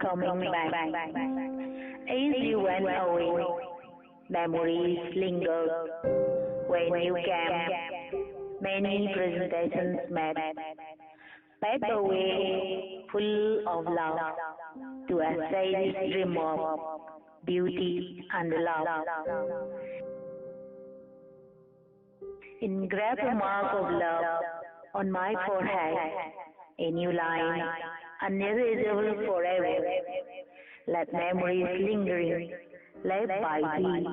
coming back. As you went away, memories linger. When you came, many presentations met, packed away full of love to essay this dream of beauty and love. Engrave a mark of love on my forehead, a new line, unerasable forever. Let memories lingering, left by thee,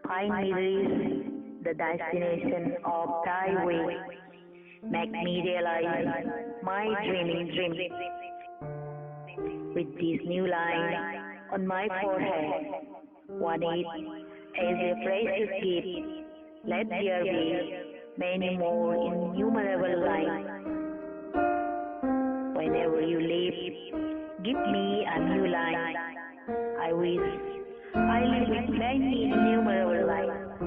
find me reach the destination of thy way. Make me realize my dreaming dream. With this new line on my forehead, want it as a precious gift. Let there be many more innumerable lines. Whenever you leave, give me a new line. I wish I live with many innumerable lines,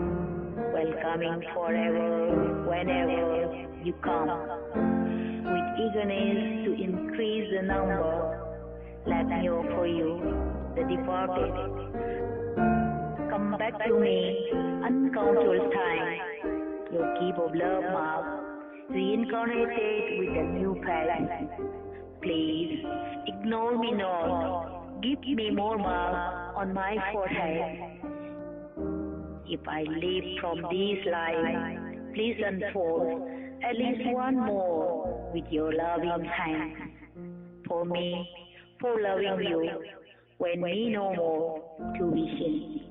welcoming forever whenever you come. With eagerness to increase the number, let me offer you the departed. Come back to me uncountable time, your gift of love mark, reincarnated with a new face. Please ignore me not, give me more marks on my forehead. If I live from this life, please unfold at least one more with your loving hand. For me, for loving you, when me no more to be seen.